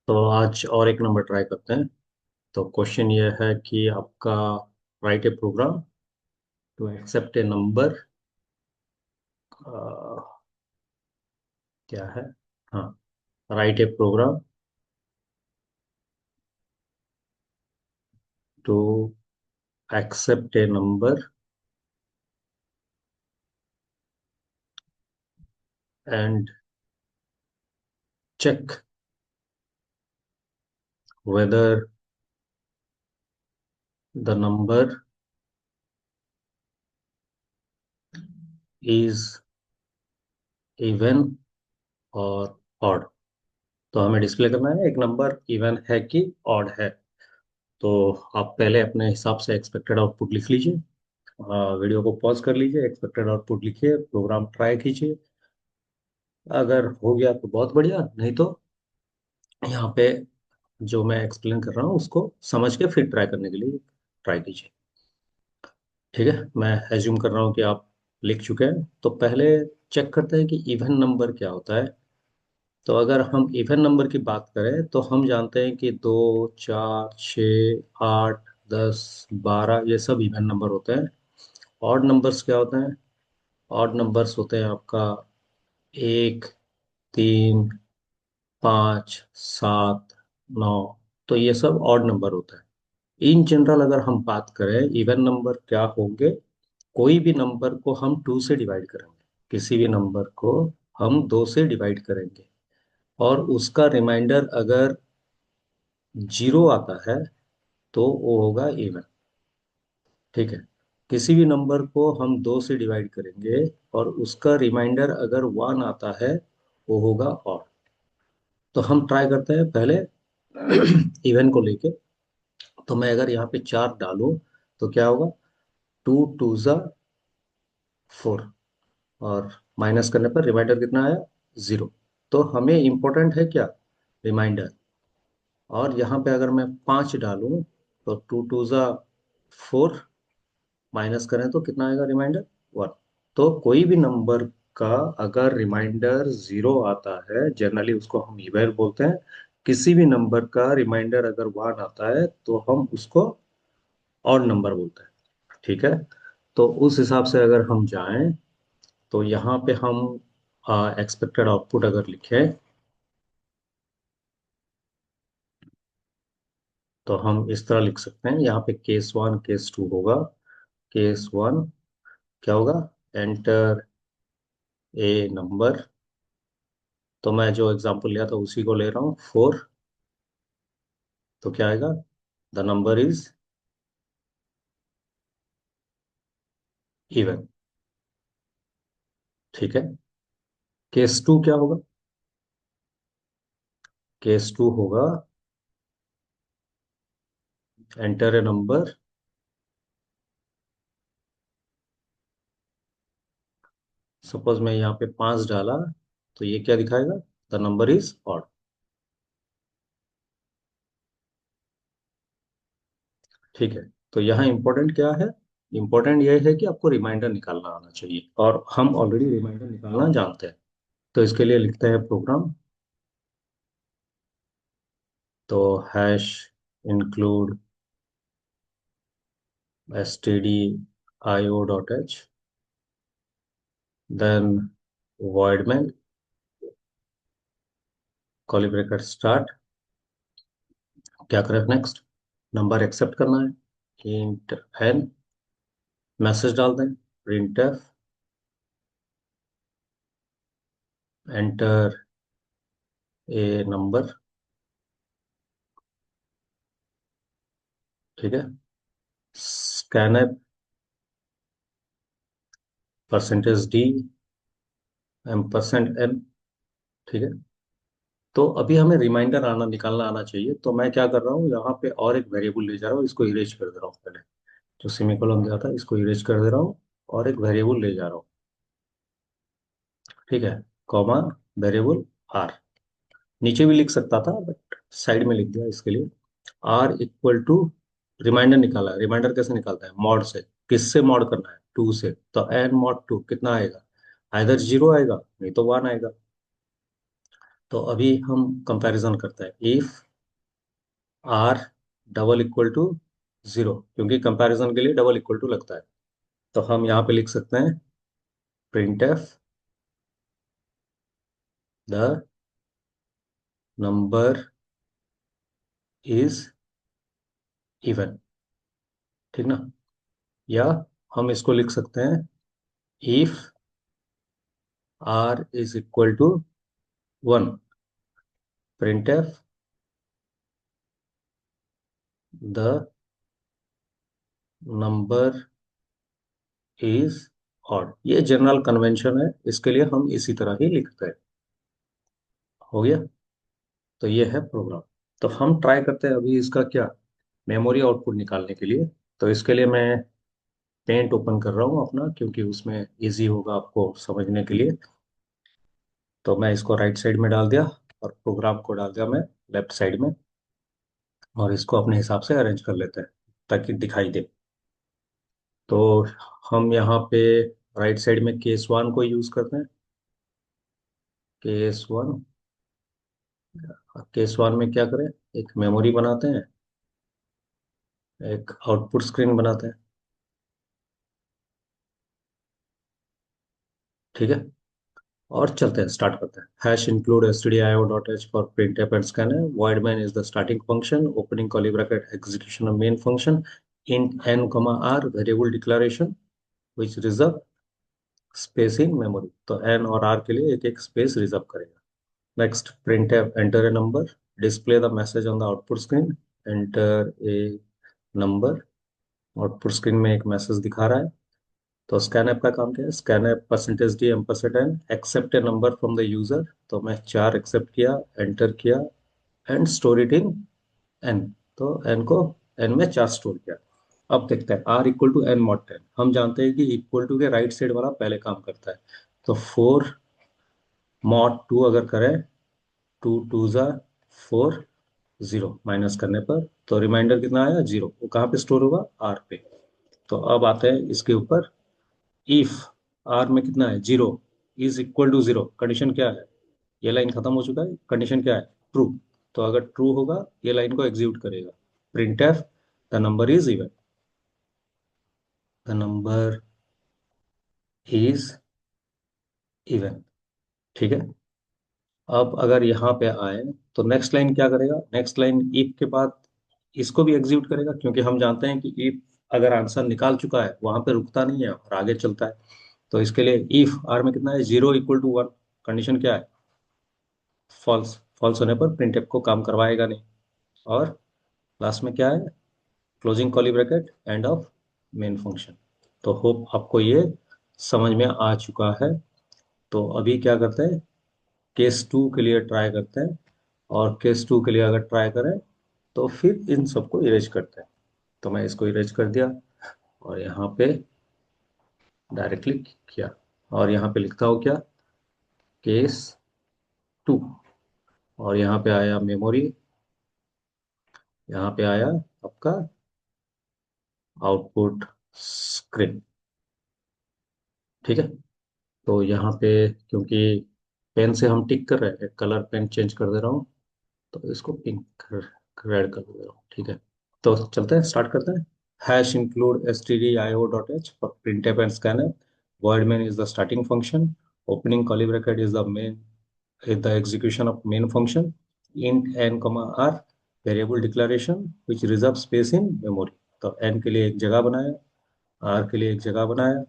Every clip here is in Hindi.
तो आज और एक नंबर ट्राई करते हैं। तो क्वेश्चन ये है कि आपका write a program to accept a number. क्या है? हाँ, write a program to accept a number and check whether the number is even और odd। तो हमें डिस्प्ले करना है एक नंबर इवन है कि ऑड है। तो आप पहले अपने हिसाब से एक्सपेक्टेड आउटपुट लिख लीजिए। वीडियो को पॉज कर लीजिए, एक्सपेक्टेड आउटपुट लिखिए, प्रोग्राम ट्राई कीजिए। अगर हो गया तो बहुत बढ़िया, नहीं तो यहाँ पे जो मैं एक्सप्लेन कर रहा हूँ उसको समझ के फिर ट्राई करने के लिए ट्राई कीजिए। ठीक है, मैं एज्यूम कर रहा हूँ कि आप लिख चुके हैं। तो पहले चेक करते हैं कि इवन नंबर क्या होता है। तो अगर हम इवन नंबर की बात करें तो हम जानते हैं कि 2, 4, 6, 8, 10, 12 ये सब इवन नंबर होते हैं। ऑड नंबर्स क्या होते हैं? ऑड नंबर्स होते हैं आपका 1, 3, 5, 7, 9। तो ये सब ऑड नंबर होता है। इन जनरल अगर हम बात करें इवन नंबर क्या होंगे, कोई भी नंबर को हम 2 से डिवाइड करेंगे। किसी भी नंबर को हम 2 से डिवाइड करेंगे और उसका रिमाइंडर अगर 0 आता है तो वो होगा इवन। ठीक है, किसी भी नंबर को हम 2 से डिवाइड करेंगे और उसका रिमाइंडर अगर 1 आता है वो होगा ऑड। तो हम ट्राई करते हैं पहले इवन को लेके। तो मैं अगर यहाँ पे 4 डालूं तो क्या होगा? 2 2 ज़ा 4 और माइनस करने पर रिमाइंडर कितना आया? 0। तो हमें इम्पोर्टेंट है क्या? रिमाइंडर। और यहाँ पे अगर मैं 5 डालूं तो 2 2 ज़ा 4, माइनस करें तो कितना आएगा रिमाइंडर? 1। तो कोई भी नंबर का अगर रिमाइंडर 0 आता है, जनरली उसको हम इवन बोलते हैं। किसी भी नंबर का रिमाइंडर अगर 1 आता है तो हम उसको ऑड नंबर बोलते हैं। ठीक है, तो उस हिसाब से अगर हम जाएं तो यहाँ पे हम एक्सपेक्टेड आउटपुट अगर लिखें तो हम इस तरह लिख सकते हैं। यहाँ पे केस 1 केस 2 होगा। केस 1 क्या होगा? Enter a number. तो मैं जो एग्जांपल लिया था उसी को ले रहा हूँ, 4। तो क्या आएगा? The number is even. ठीक है, केस 2 क्या होगा? केस 2 होगा एंटर ए नंबर। सपोज मैं यहाँ पे 5 डाला तो ये क्या दिखाएगा? The number is odd. ठीक है, तो यहाँ इंपॉर्टेंट क्या है? इंपॉर्टेंट ये है कि आपको रिमाइंडर निकालना आना चाहिए और हम ऑलरेडी रिमाइंडर निकालना जानते हैं। तो इसके लिए लिखते हैं प्रोग्राम। तो hash include stdio.h, then void में कर्ली ब्रैकेट स्टार्ट। क्या करें नेक्स्ट? नंबर एक्सेप्ट करना है, इंट एन। मैसेज डाल दें, print F enter a number. ठीक है, स्कैन एप %d %n। ठीक है, तो अभी हमें रिमाइंडर आना निकालना आना चाहिए। तो मैं क्या कर रहा हूँ, यहाँ पे और एक वेरिएबल ले जा रहा हूँ, इसको इरेज कर दे रहा हूँ पहले। जो सेमीकोलन दिया था इसको इरेज कर दे रहा हूँ और एक वेरिएबल ले जा रहा हूँ। ठीक है, कॉमा वेरिएबल आर। नीचे भी लिख सकता था बट साइड में लिख दिया इसके लिए। आर इक्वल टू रिमाइंडर निकाला है। रिमाइंडर कैसे निकालता है? मॉड से। किससे मॉड करना है? 2 से। तो n mod 2 कितना आएगा? आइदर 0 आएगा नहीं तो 1 आएगा। तो अभी हम कंपैरिजन करते हैं। If r double equal to zero, क्योंकि कंपैरिजन के लिए डबल इक्वल टू लगता है, तो हम यहाँ पे लिख सकते हैं print f the number is even. ठीक ना? या हम इसको लिख सकते हैं if r is equal to one, print f the number is odd. ये जनरल कन्वेंशन है, इसके लिए हम इसी तरह ही लिखते हैं। हो गया? तो ये है प्रोग्राम। तो हम ट्राई करते हैं अभी इसका क्या, मेमोरी आउटपुट निकालने के लिए। तो इसके लिए मैं पेंट ओपन कर रहा हूँ अपना, क्योंकि उसमें इजी होगा आपको समझने के लिए। तो मैं इसको राइट साइड में डाल दिया और प्रोग्राम को डाल दिया मैं लेफ्ट साइड में, और इसको अपने हिसाब से अरेंज कर लेते हैं ताकि दिखाई दे। तो हम यहाँ पे राइट साइड में केस वन को यूज करते हैं। केस वन, केस वन में क्या करें, एक मेमोरी बनाते हैं, एक आउटपुट स्क्रीन बनाते हैं। ठीक है, और चलते हैं, स्टार्ट करते हैं। Hash include stdio dot H for print app and scan है, void main is the starting function, opening curly bracket execution of main function, int n comma r variable declaration which reserve space in memory. तो n और r के लिए एक एक स्पेस रिजर्व करेगा। Next, print f enter a number, display the message on the output screen, enter a number. Output screen में एक मैसेज दिखा रहा है। तो स्कैन ऐप का काम क्या है, scan f percentage d ampersand n accept a number from the user. तो मैं चार एक्सेप्ट किया, एंटर किया, and store it in n. तो एन को एन में चार स्टोर किया। अब देखते हैं r equal to n mod ten. हम जानते हैं कि इक्वल टू के राइट साइड वाला पहले काम करता है। तो फोर मॉड टू अगर करें, टू टू ज़ा फोर, जीरो माइनस करने पर तो रिमाइंडर कितना आया, जीरो। वो कहाँ पे स्टोर होगा, आर पे। तो अब आते हैं इसके ऊपर। इफ आर में कितना है, zero, is equal to zero, condition क्या है, ये लाइन खत्म हो चुका है, कंडीशन क्या है, ट्रू। तो अगर ट्रू होगा ये लाइन को एग्जीक्यूट करेगा, print f the number is even, the number is even. ठीक है। अब अगर यहाँ पे आए तो नेक्स्ट लाइन क्या करेगा, नेक्स्ट लाइन इफ के बाद इसको भी एग्जीक्यूट करेगा, क्योंकि हम जानते हैं कि इफ अगर आंसर निकाल चुका है वहां पे रुकता नहीं है और आगे चलता है। तो इसके लिए इफ आर में कितना है, zero equal to one, condition क्या है, फॉल्स। फॉल्स होने पर प्रिंटफ को काम करवाएगा नहीं। और लास्ट में क्या है, closing curly bracket end of main function. तो होप आपको ये समझ में आ चुका है। तो अभी क्या करते हैं, केस टू के लिए ट्राई करते हैं। और केस टू के लिए अगर ट्राई करें तो फिर इन सबको इरेज करते हैं। तो मैं इसको इरेज कर दिया और यहाँ पे डायरेक्टली किया, और यहाँ पे लिखता हूँ क्या, केस टू। और यहाँ पे आया मेमोरी, यहाँ पे आया आपका आउटपुट स्क्रीन। ठीक है। तो यहाँ पे क्योंकि पेन से हम टिक कर रहे हैं, कलर पेन चेंज कर दे रहा हूँ, तो इसको पिंक रेड कर दे रहा हूँ। ठीक है। तो चलते हैं, स्टार्ट करते हैं। Hash include stdio dot H for print app and scanner, void main is the starting function, opening curly bracket is the main, is the execution of main function, int n comma r variable declaration which reserve space in memory। तो n के लिए एक जगह बनाया, r के लिए एक जगह बनाया।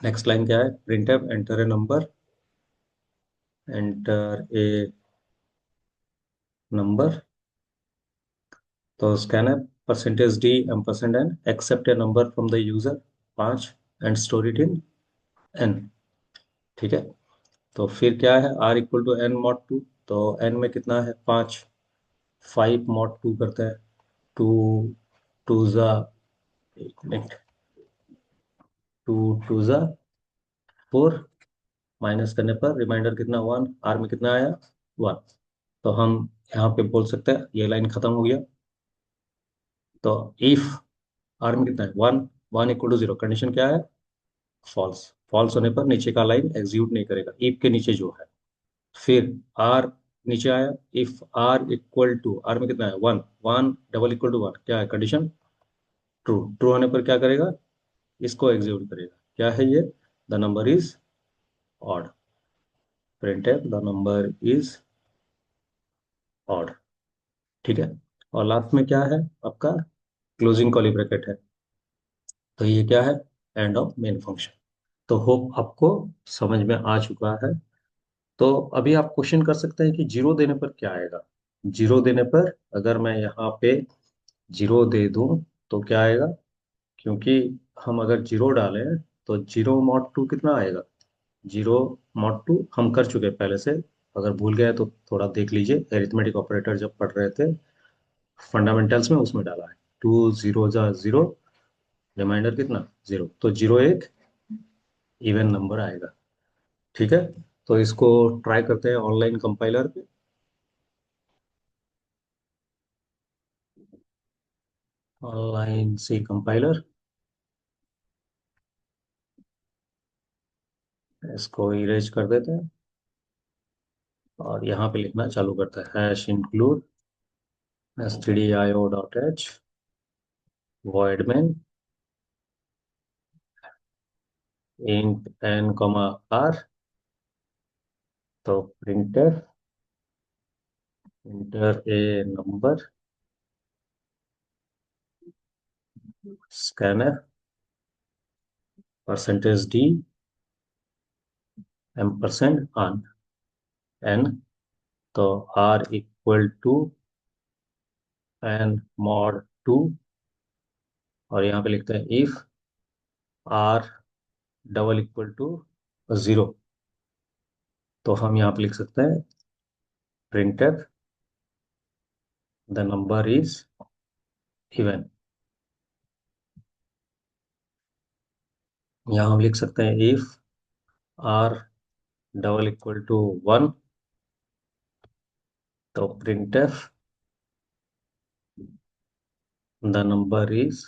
नेक्स्ट लाइन क्या है, print f enter a number, enter a number. तो scan f percentage d ampersand n accept a number from the user, पाँच, and store it in n. ठीक है। तो फिर क्या है, r equal to n mod two. तो एन में कितना है, पाँच, फाइव मॉड टू करते हैं। टू टू ज़ा, एक मिनट, टू टू ज़ा फोर, माइनस करने पर रिमाइंडर कितना, वन, आर में कितना आया, वन। तो हम यहाँ पे बोल सकते हैं ये लाइन खत्म हो गया। तो इफ आर में कितना है, one, one equal to zero, condition क्या है, फॉल्स। फॉल्स होने पर नीचे का लाइन एग्जीक्यूट नहीं करेगा, इफ के नीचे जो है। फिर आर नीचे आया, if r equal to, r में कितना है, one, one double equal to one, क्या है कंडीशन, ट्रू, ट्रू होने पर क्या करेगा, इसको एग्जीक्यूट करेगा, क्या है ये, the number is odd, print है द नंबर इज ऑड। ठीक है, और लास्ट में क्या है आपका, क्लोजिंग कर्ली ब्रैकेट है। तो ये क्या है, एंड ऑफ मेन फंक्शन। तो होप आपको समझ में आ चुका है। तो अभी आप क्वेश्चन कर सकते हैं कि जीरो देने पर क्या आएगा। जीरो देने पर अगर मैं यहाँ पे जीरो दे दूं तो क्या आएगा, क्योंकि हम अगर जीरो डालें तो जीरो मॉड टू कितना आएगा, जीरो मॉड टू हम कर चुके हैं पहले से, अगर भूल गए तो थोड़ा देख लीजिए, एरिथमेटिक ऑपरेटर जब पढ़ रहे थे फंडामेंटल्स में, उसमें डाला है, टू जीरो जा जीरो, रिमाइंडर कितना, जीरो, तो जीरो एक इवन नंबर आएगा। ठीक है, तो इसको ट्राई करते हैं ऑनलाइन कंपाइलर पे। ऑनलाइन सी कंपाइलर, इसको इरेज कर देते हैं और यहाँ पे लिखना चालू करते हैं, hash include stdio.h void main int n comma r, तो printer enter a number scanner percentage d ampersand on n, तो r equal to n mod two, और यहाँ पे लिखते हैं if r double equal to zero, तो हम यहाँ पे लिख सकते हैं printer the number is even. यहाँ हम लिख सकते हैं if r double equal to one, तो printer the number is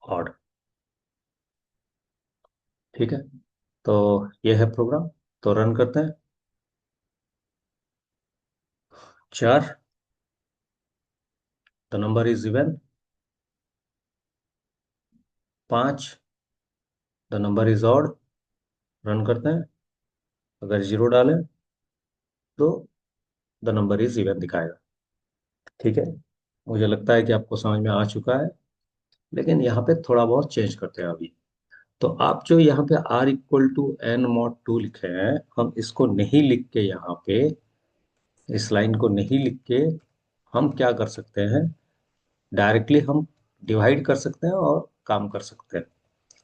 odd. ठीक है, तो ये है प्रोग्राम, तो रन करते हैं। चार, द नंबर इज इवन। पाँच, the number is odd, run करते हैं। अगर जीरो डालें तो द नंबर इज इवन दिखाएगा। ठीक है, मुझे लगता है कि आपको समझ में आ चुका है, लेकिन यहाँ पे थोड़ा बहुत चेंज करते हैं अभी। तो आप जो यहाँ पे r equal to n mod two लिखे हैं, हम इसको नहीं लिख के यहाँ पे, इस लाइन को नहीं लिख के, हम क्या कर सकते हैं, डायरेक्टली हम डिवाइड कर सकते हैं और काम कर सकते हैं।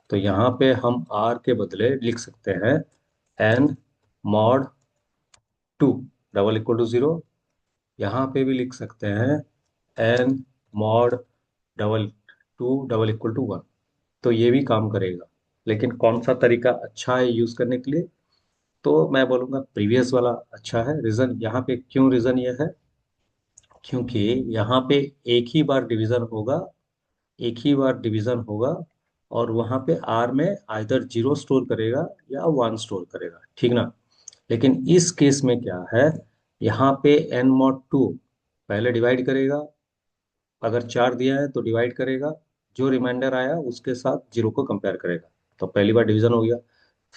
तो यहाँ पे हम r के बदले लिख सकते हैं n mod two double equal to zero, यहाँ पे भी लिख सकते हैं n mod double two double equal to one, तो ये भी काम करेगा। लेकिन कौन सा तरीका अच्छा है यूज करने के लिए, तो मैं बोलूंगा प्रीवियस वाला अच्छा है। रीजन यहाँ पे, क्यों रीजन ये है, क्योंकि यहाँ पे एक ही बार डिवीजन होगा, एक ही बार डिवीजन होगा, और वहां पे आर में आइदर जीरो स्टोर करेगा या वन स्टोर करेगा, ठीक ना। लेकिन इस केस में क्या है, यहाँ पे एन मॉड टू पहले डिवाइड करेगा, अगर चार दिया है तो डिवाइड करेगा, जो रिमाइंडर आया उसके साथ जीरो को कंपेयर करेगा, तो पहली बार डिवीजन हो गया।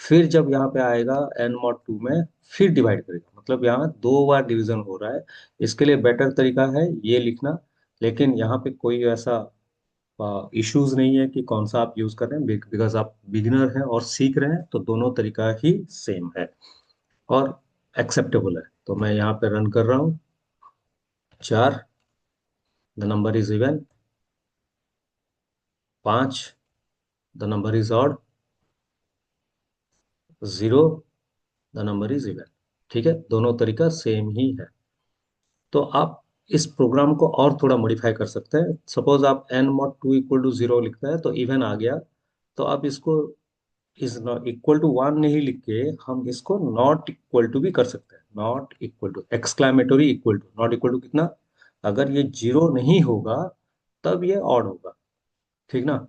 फिर जब यहाँ पे आएगा एन मॉड टू में, फिर डिवाइड करेगा, मतलब यहाँ दो बार डिवीजन हो रहा है। इसके लिए बेटर तरीका है ये लिखना, लेकिन यहाँ पे कोई ऐसा इश्यूज नहीं है कि कौन सा आप यूज कर रहे हैं, बिकॉज आप बिगिनर हैं और सीख रहे हैं, तो दोनों तरीका ही सेम है और एक्सेप्टेबल है। तो मैं यहाँ पे रन कर रहा हूँ। चार, द नंबर इज इवन। पाँच, the number is odd. Zero, the number is even. ठीक है, दोनों तरीका सेम ही है। तो आप इस प्रोग्राम को और थोड़ा मॉडिफाई कर सकते हैं। सपोज आप n mod two equal to zero लिखते हैं तो इवन आ गया, तो आप इसको is not equal to one नहीं लिख के हम इसको नॉट इक्वल टू भी कर सकते हैं। Not equal to exclamatory equal to, not equal to कितना, अगर ये जीरो नहीं होगा तब ये ऑड होगा, ठीक ना।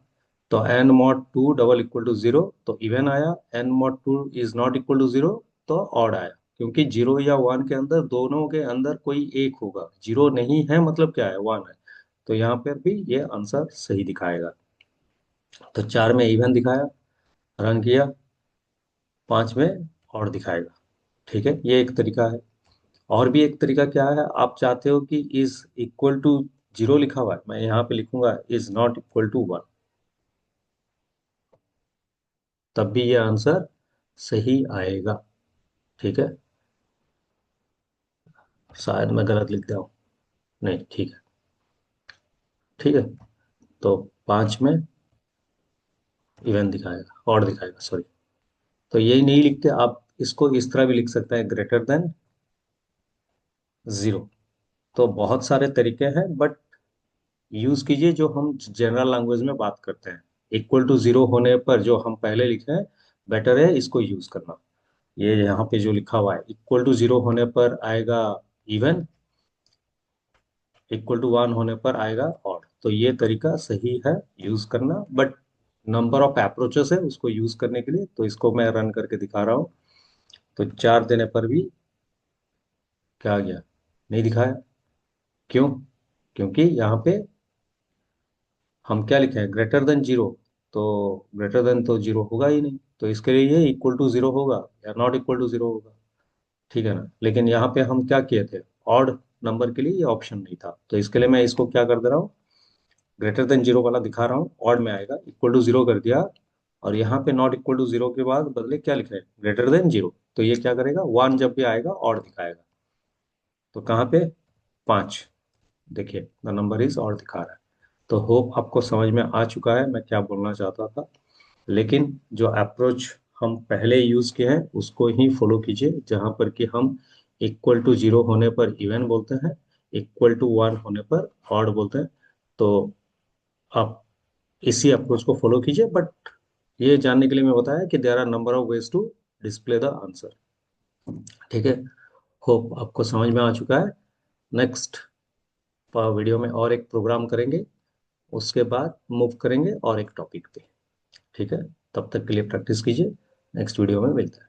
तो n mod two double equal to zero तो इवन आया, n mod two is not equal to zero तो ऑड आया। क्योंकि जीरो या वन के अंदर, दोनों के अंदर कोई एक होगा। जीरो नहीं है मतलब क्या है, वन है। तो यहाँ पर भी ये आंसर सही दिखाएगा। तो चार में इवन दिखाया, रन किया, पांच में और दिखाएगा। ठीक है, ये एक तरीका है। और भी एक तरीका क्या है, आप चाहते हो कि इज इक्वल टू जीरो लिखा हुआ है, मैं यहाँ पे लिखूंगा is not equal to one, तब भी ये आंसर सही आएगा। ठीक है, शायद मैं गलत लिख दिया हूँ। नहीं, ठीक है। ठीक है, तो पांच में इवन दिखाएगा, और दिखाएगा, सॉरी। तो यही नहीं लिखते आप, इसको इस तरह भी लिख सकते हैं, ग्रेटर देन जीरो। तो बहुत सारे तरीके हैं, बट यूज कीजिए जो हम जनरल लैंग्वेज में बात करते हैं। इक्वल टू जीरो होने पर जो हम पहले लिखे हैं, बेटर है इसको यूज करना। ये यहाँ पे जो लिखा हुआ है, इक्वल टू जीरो होने पर आएगा इवन, इक्वल टू वन होने पर आएगा ऑड। तो ये तरीका सही है यूज करना, बट नंबर ऑफ अप्रोचेस है उसको यूज करने के लिए। तो इसको मैं रन करके दिखा रहा हूँ। तो चार देने पर भी क्या आ गया, नहीं दिखाया। क्यों? क्योंकि यहाँ पे हम क्या लिखे हैं, ग्रेटर देन जीरो। तो ग्रेटर देन तो जीरो होगा ही नहीं, तो इसके लिए ये इक्वल टू जीरो होगा या नॉट इक्वल टू जीरो होगा। ठीक है ना। लेकिन यहाँ पे हम क्या किए थे, ऑड नंबर के लिए ये ऑप्शन नहीं था, तो इसके लिए मैं इसको क्या कर दे रहा हूँ, ग्रेटर देन जीरो वाला दिखा रहा हूँ, ऑड में आएगा, इक्वल टू जीरो कर दिया। और यहाँ पे नॉट इक्वल टू जीरो के बाद बदले क्या लिख रहे हैं, ग्रेटर देन जीरो। तो ये क्या करेगा, वन जब भी आएगा ऑड दिखाएगा। तो कहाँ पे, पाँच, देखिए द नंबर इज ऑड दिखा रहा है। तो होप आपको समझ में आ चुका है मैं क्या बोलना चाहता था। लेकिन जो अप्रोच हम पहले यूज किए हैं उसको ही फॉलो कीजिए, जहां पर कि हम इक्वल टू जीरो होने पर इवन बोलते हैं, इक्वल टू वन होने पर ऑड बोलते हैं। तो आप इसी अप्रोच को फॉलो कीजिए, बट ये जानने के लिए मैं बताया कि there are number of ways to display the answer. ठीक है, होप आपको समझ में आ चुका है। नेक्स्ट वीडियो में और एक प्रोग्राम करेंगे, उसके बाद मूव करेंगे और एक टॉपिक पे। ठीक है, तब तक के लिए प्रैक्टिस कीजिए। नेक्स्ट वीडियो में मिलते हैं।